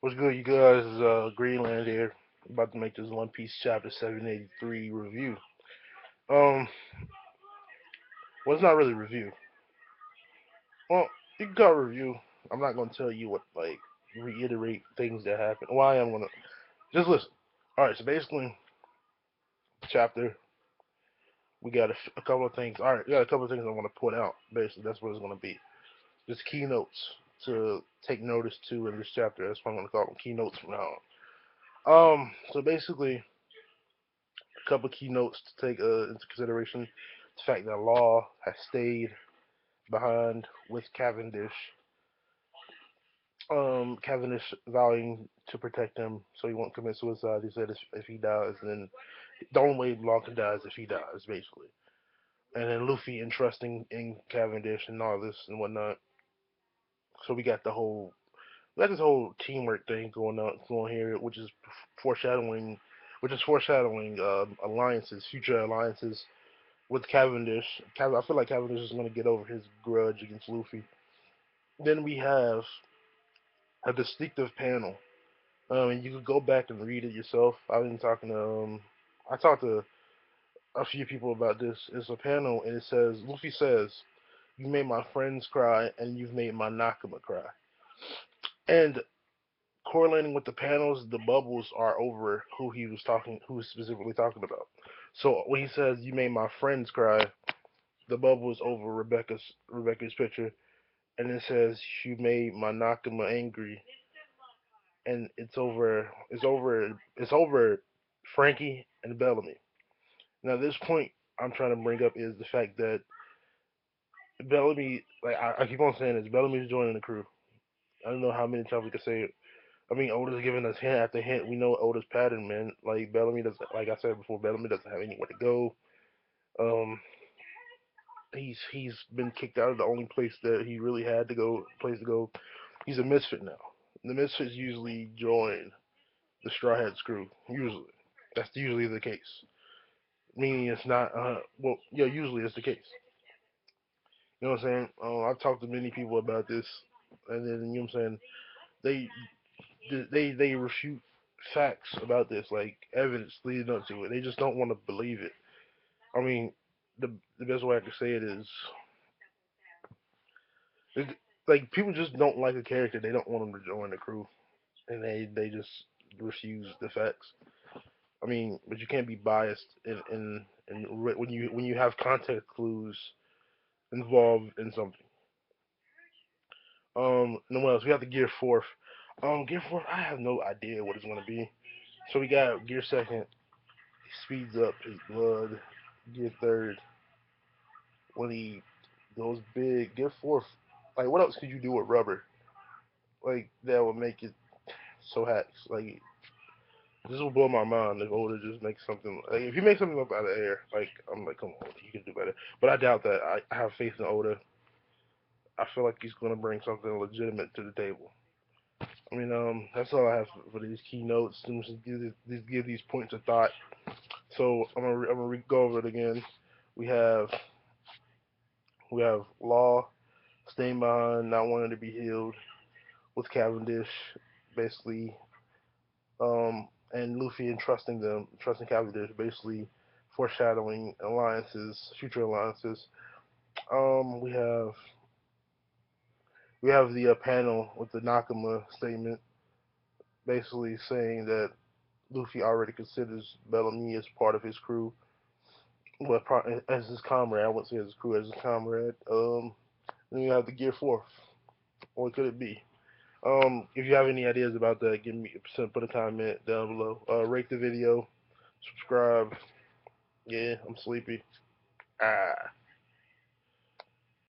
What's good, you guys? Greenland here. About to make this One Piece chapter 783 review. Um, well, it's not really a review. Well, you can call it a review. I'm not gonna tell you what reiterate things that happen. Well, I am gonna just listen. All right, so basically, chapter we got a couple of things. All right, we got a couple of things I want to point out. Basically, that's what it's gonna be. Just keynotes to take notice to in this chapter. That's what I'm gonna call them, keynotes from now on. So basically, a couple of keynotes to take into consideration. The fact that Law has stayed behind with Cavendish. Cavendish vowing to protect him so he won't commit suicide. He said if he dies, then the only way Law can die is if he dies, basically. And then Luffy entrusting in Cavendish and all this and whatnot. So we got this whole teamwork thing going here, foreshadowing, which is foreshadowing alliances, future alliances with Cavendish. I feel like Cavendish is going to get over his grudge against Luffy. Then we have a distinctive panel. And you could go back and read it yourself. I talked to a few people about this. It's a panel, and it says, Luffy says, "You made my friends cry, and you've made my Nakama cry." And correlating with the panels, the bubbles are over who he was specifically talking about. So when he says, "You made my friends cry," the bubble is over Rebecca's picture, and it says, "You made my Nakama angry," and it's over Frankie and Bellamy. Now this point I'm trying to bring up is the fact that Bellamy, like I keep on saying this, Bellamy's joining the crew. I don't know how many times we can say it. I mean, Oda's giving us hint after hint. We know Oda's pattern, man. Like Bellamy doesn't, like I said before, Bellamy doesn't have anywhere to go. Um, he's been kicked out of the only place that he really had to go, place to go. He's a misfit now. The misfits usually join the Straw Hats crew. Usually, that's usually the case. Meaning it's not. Well, yeah, usually it's the case. You know what I'm saying? I've talked to many people about this, and then you know what I'm saying. They refute facts about this, like evidence leading up to it. They just don't want to believe it. I mean, the best way I can say it is, it, like people just don't like a character. They don't want him to join the crew, and they just refuse the facts. I mean, but you can't be biased in when you have context clues involved in something. And what else? We have the Gear Fourth. Gear Fourth. I have no idea what it's gonna be. So we got Gear Second. He speeds up his blood. Gear Third. When he goes big. Gear Fourth. Like what else could you do with rubber? Like that would make it so hacks. Like this will blow my mind if Oda just makes something. Like if he makes something up out of air, like I'm like, come on, you can do better. But I doubt that. I have faith in Oda. I feel like he's gonna bring something legitimate to the table. I mean, that's all I have for these keynotes. Just give these points of thought. So I'm gonna go over it again. We have we have Law staying behind, not wanting to be healed with Cavendish, basically, and Luffy entrusting trusting Cavendish, basically foreshadowing alliances, future alliances. Um, we have we have the panel with the Nakama statement, basically saying that Luffy already considers Bellamy as part of his crew, well, as his comrade. I wouldn't say as his crew, as his comrade. Then you have the Gear Fourth. What could it be? If you have any ideas about that, put a comment down below. Rate the video, subscribe. Yeah, I'm sleepy. Ah.